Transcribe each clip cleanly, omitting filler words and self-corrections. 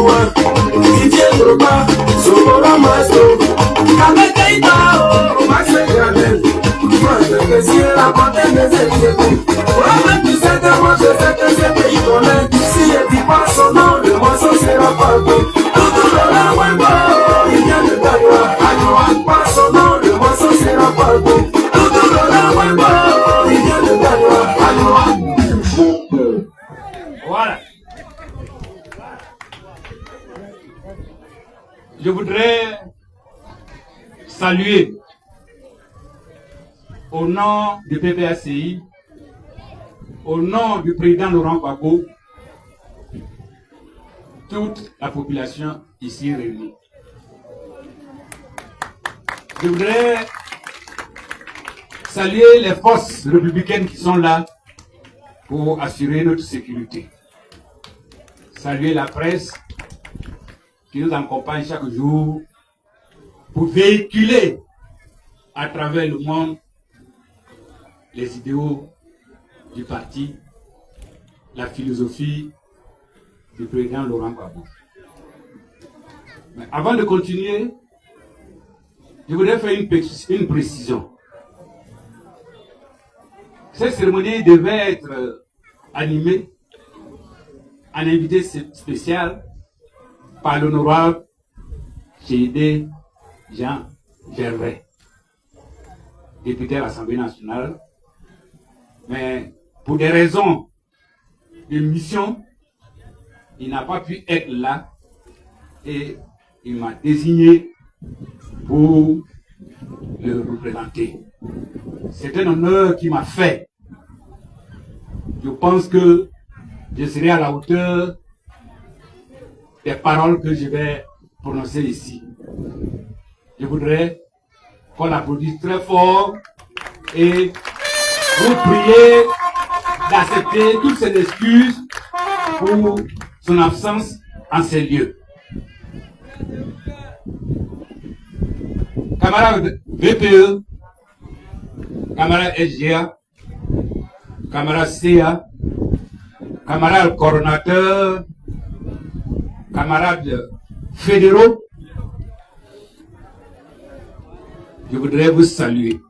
Didier Drogba, Sokora Maestro, Kame Keita, Max Gradel, Franck Kessier, la montagne des équipes. Ouais, tu sais que moi je sais que c'est pays qu'on aime. Si elle dit pas son nom, le morceau sera pas bon. Tout dans la web, il vient de Taïwan. Aïe, pas son nom, le morceau sera pas bon. Tout dans la web, il vient de Taïwan. Aïe, voilà. Je voudrais saluer au nom du PPACI, au nom du président Laurent Gbagbo, toute la population ici réunie. Je voudrais saluer les forces républicaines qui sont là pour assurer notre sécurité. Saluer la presse qui nous accompagne chaque jour pour véhiculer à travers le monde les idéaux du parti, la philosophie du président Laurent Gbagbo. Mais avant de continuer, je voudrais faire une précision. Cette cérémonie devait être animée en invité spécial par l'honorable Chédé Jean Gervais, député à l'Assemblée nationale. Mais pour des raisons de mission, il n'a pas pu être là et il m'a désigné pour le représenter. C'est un honneur qui m'a fait. Je pense que je serai à la hauteur des paroles que je vais prononcer ici. Je voudrais qu'on l'applaudisse très fort et vous prier d'accepter toutes ces excuses pour son absence en ces lieux. Camarades VPE, camarades SGA, camarades CA, camarades coordonnateurs, camarades fédéraux, je voudrais vous saluer.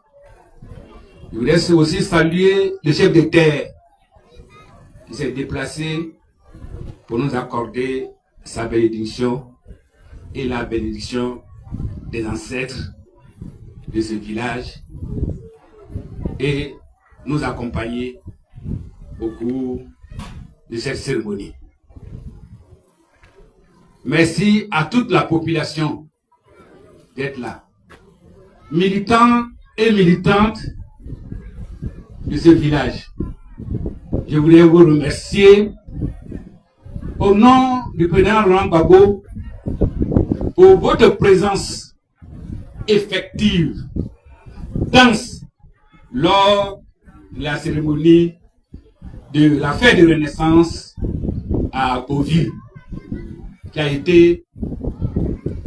Je voudrais aussi saluer le chef de terre qui s'est déplacé pour nous accorder sa bénédiction et la bénédiction des ancêtres de ce village et nous accompagner au cours de cette cérémonie. Merci à toute la population d'être là. Militants et militantes de ce village, je voulais vous remercier au nom du président Laurent Gbagbo pour votre présence effective, dense, lors de la cérémonie de la fête de Renaissance à Beauville, qui a été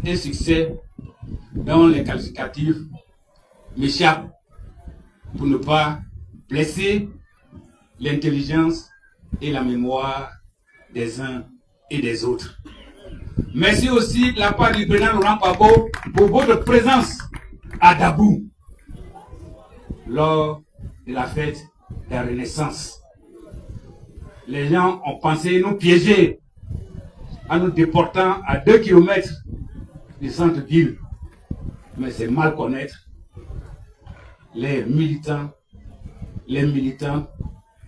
un succès dont les qualificatifs m'échappent pour ne pas blesser l'intelligence et la mémoire des uns et des autres. Merci aussi de la part du président Laurent Gbagbo pour votre présence à Dabou lors de la fête de la Renaissance. Les gens ont pensé nous piéger en nous déportant à 2 km du centre-ville. Mais c'est mal connaître les militants,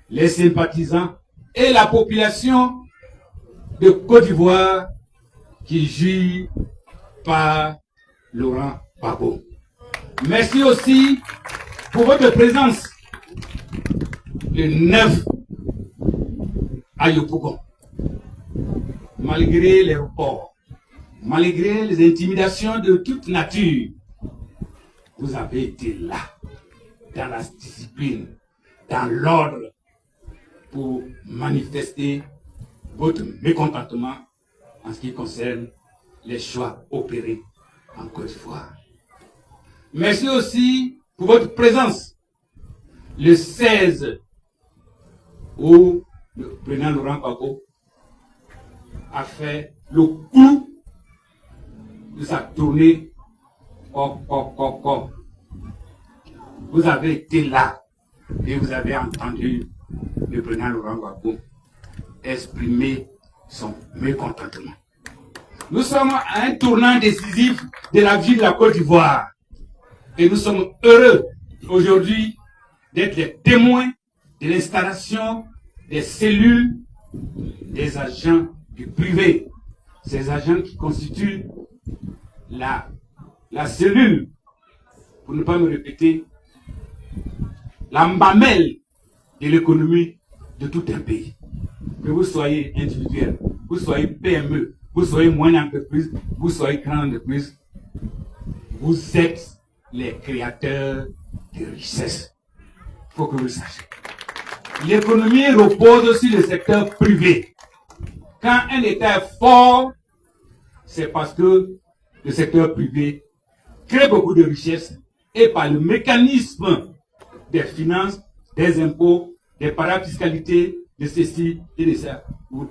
les sympathisants et la population de Côte d'Ivoire qui jouit par Laurent Gbagbo. Merci aussi pour votre présence le 9 à Yopougon. Malgré les reports, malgré les intimidations de toute nature, vous avez été là, dans la discipline, dans l'ordre, pour manifester votre mécontentement en ce qui concerne les choix opérés en Côte d'Ivoire. Merci aussi pour votre présence le 16 où le président Laurent Gbagbo a fait le clou de sa tournée. Vous avez été là et vous avez entendu le président Laurent Gbagbo exprimer son mécontentement. Nous sommes à un tournant décisif de la vie de la Côte d'Ivoire et nous sommes heureux aujourd'hui d'être les témoins de l'installation des cellules des agents du privé, ces agents qui constituent la cellule, pour ne pas me répéter, la mamelle de l'économie de tout un pays. Que vous soyez individuel, vous soyez PME, vous soyez moyenne entreprise, vous soyez grande entreprise, vous êtes les créateurs de richesses. Il faut que vous le sachiez. L'économie repose sur le secteur privé. Quand un État est fort, c'est parce que le secteur privé crée beaucoup de richesses et par le mécanisme des finances, des impôts, des parafiscalités, de ceci et de ça, vous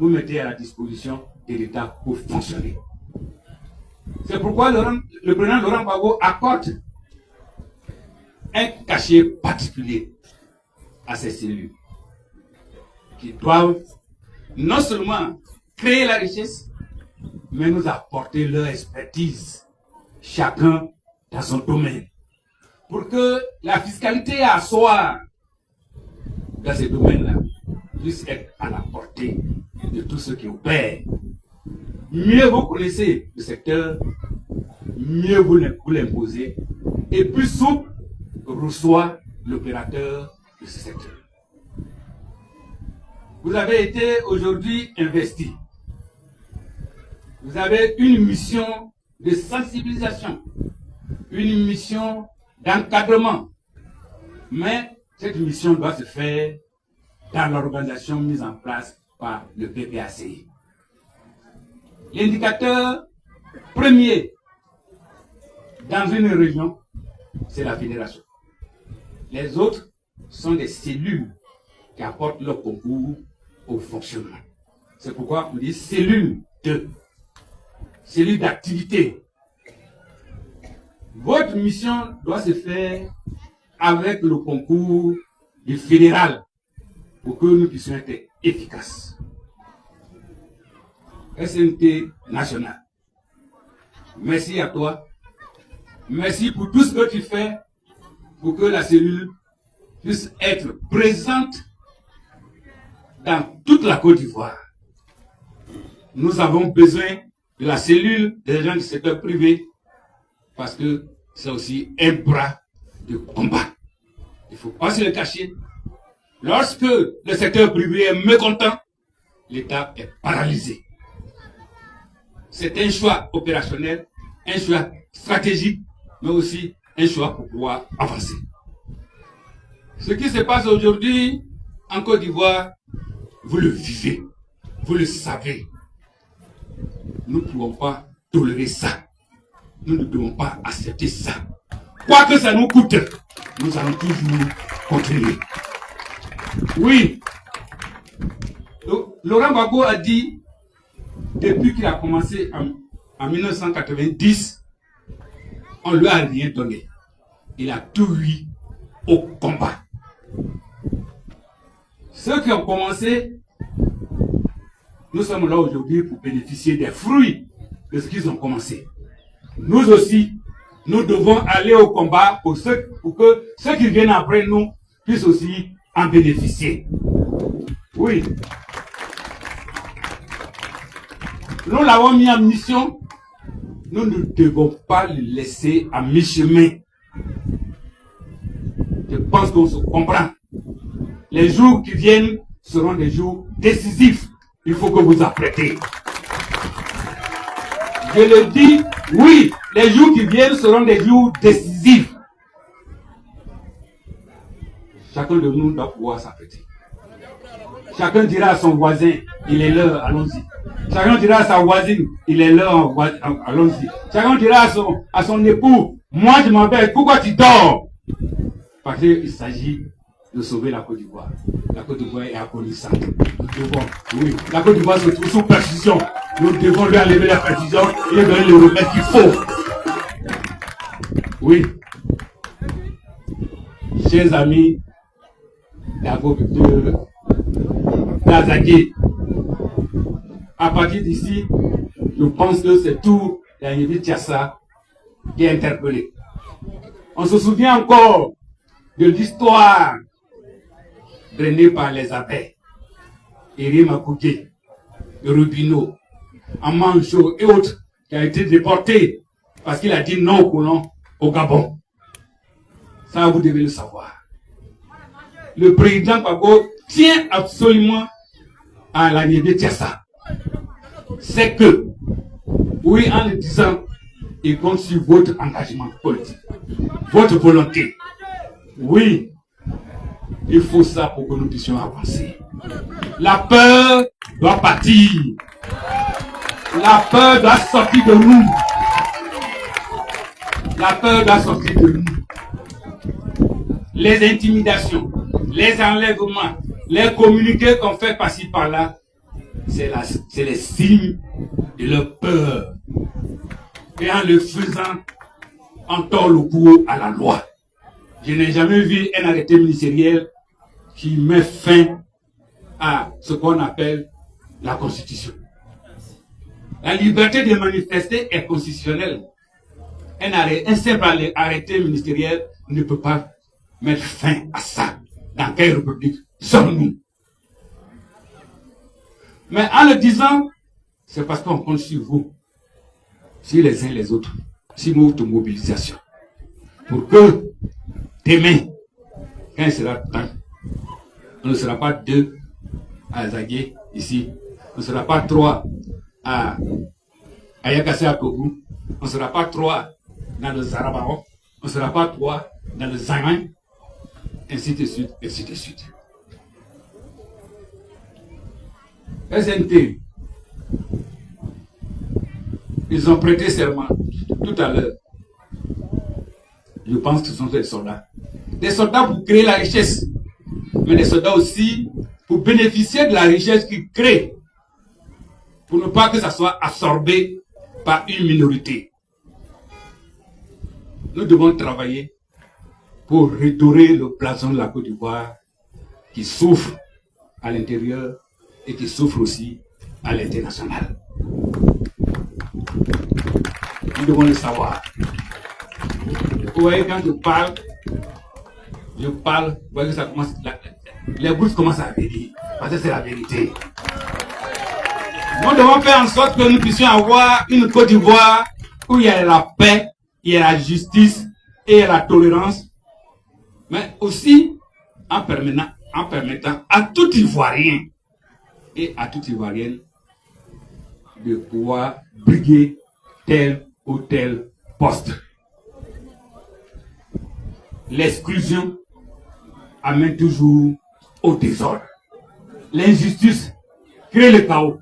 mettez à la disposition de l'État pour fonctionner. C'est pourquoi le président Laurent Gbagbo accorde un cachet particulier à ces cellules qui doivent non seulement créer la richesse, mais nous apporter leur expertise, chacun dans son domaine, pour que la fiscalité à asseoir dans ces domaines-là puisse être à la portée de tous ceux qui opèrent. Mieux vous connaissez le secteur, mieux vous l'imposez, et plus souple reçoit l'opérateur de ce secteur. Vous avez été aujourd'hui investi. Vous avez une mission de sensibilisation, une mission d'encadrement. Mais cette mission doit se faire dans l'organisation mise en place par le PPACI. L'indicateur premier dans une région, c'est la fédération. Les autres sont des cellules qui apportent leur concours au fonctionnement. C'est pourquoi on dit cellules d'activité. Votre mission doit se faire avec le concours du fédéral pour que nous puissions être efficaces. SNT national. Merci à toi. Merci pour tout ce que tu fais pour que la cellule puisse être présente dans toute la Côte d'Ivoire. Nous avons besoin de la cellule des gens du secteur privé parce que c'est aussi un bras de combat. Il ne faut pas se le cacher. Lorsque le secteur privé est mécontent, l'État est paralysé. C'est un choix opérationnel, un choix stratégique, mais aussi un choix pour pouvoir avancer. Ce qui se passe aujourd'hui en Côte d'Ivoire, vous le vivez, vous le savez. Nous ne pouvons pas tolérer ça. Nous ne devons pas accepter ça. Quoi que ça nous coûte, nous allons toujours continuer. Oui, Laurent Gbagbo a dit, depuis qu'il a commencé en 1990, on ne lui a rien donné. Il a tout eu au combat. Ceux qui ont commencé, nous sommes là aujourd'hui pour bénéficier des fruits de ce qu'ils ont commencé. Nous aussi, nous devons aller au combat pour que ceux qui viennent après nous puissent aussi en bénéficier. Oui. Nous l'avons mis en mission. Nous ne devons pas le laisser à mi-chemin. Je pense qu'on se comprend. Les jours qui viennent seront des jours décisifs. Il faut que vous apprêtez. Je le dis, oui, les jours qui viennent seront des jours décisifs. Chacun de nous doit pouvoir s'apprêter. Chacun dira à son voisin, il est l'heure, allons-y. Chacun dira à sa voisine, il est l'heure, allons-y. Chacun dira à son époux, moi je m'en vais, pourquoi tu dors? Parce qu'il s'agit de sauver la Côte d'Ivoire. La Côte d'Ivoire est agonissante. Oui, la Côte d'Ivoire se trouve sous perfusion. Nous devons lui enlever la perfusion et lui donner le remède qu'il faut. Oui. Chers amis d'Azagué, à partir d'ici, je pense que c'est tout Yanibi Tiassa qui est interpellé. On se souvient encore de l'histoire drainée par les abeilles, Irima Kouké, Rubino, Amancho et autres, qui a été déporté parce qu'il a dit non aux colons au Gabon. Ça, vous devez le savoir. Le président Gbagbo tient absolument à la Niébé Tiassa. C'est que, oui, en le disant, il compte sur votre engagement politique, votre volonté. Oui, il faut ça pour que nous puissions avancer. La peur doit partir. La peur doit sortir de nous. La peur doit sortir de nous. Les intimidations, les enlèvements, les communiqués qu'on fait par-ci par-là, c'est les signes de leur peur. Et en le faisant, on tord le cou à la loi. Je n'ai jamais vu un arrêté ministériel qui met fin à ce qu'on appelle la Constitution. La liberté de manifester est constitutionnelle. Un simple arrêté ministériel ne peut pas mettre fin à ça. Dans quelle république sommes-nous? Mais en le disant, c'est parce qu'on compte sur vous, sur les uns et les autres, sur notre mobilisation. Pour que demain, quand il sera temps, on ne sera pas 2 à Zagué ici, on ne sera pas 3 à Yakassé à Kogu, on ne sera pas 3 dans le Zarabao, on ne sera pas 3 dans le Zaïman, ainsi de suite, ainsi de suite. SNT, ils ont prêté serment tout à l'heure. Je pense que ce sont des soldats. Des soldats pour créer la richesse, mais des soldats aussi pour bénéficier de la richesse qu'ils créent, pour ne pas que ça soit absorbé par une minorité. Nous devons travailler pour redorer le blason de la Côte d'Ivoire qui souffre à l'intérieur et qui souffre aussi à l'international. Nous devons le savoir. Vous voyez, quand je parle, vous voyez que ça commence, les bouches commencent à venir, parce que c'est la vérité. Nous devons faire en sorte que nous puissions avoir une Côte d'Ivoire où il y a la paix, il y a la justice et la tolérance, mais aussi en permettant à tout Ivoirien et à toute Ivoirienne de pouvoir briguer tel ou tel poste. L'exclusion amène toujours au désordre. L'injustice crée le chaos.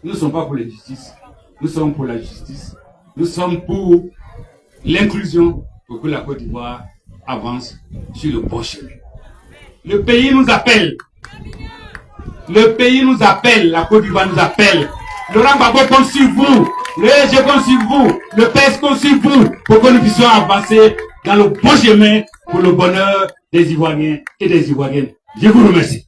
Nous ne sommes pas pour l'injustice, nous sommes pour la justice, nous sommes pour l'inclusion pour que la Côte d'Ivoire avance sur le bon chemin. Le pays nous appelle. Le pays nous appelle, la Côte d'Ivoire nous appelle. Laurent Gbagbo compte sur vous, le EG compte sur vous, le PS compte sur vous pour que nous puissions avancer dans le bon chemin pour le bonheur des Ivoiriens et des Ivoiriennes. Je vous remercie.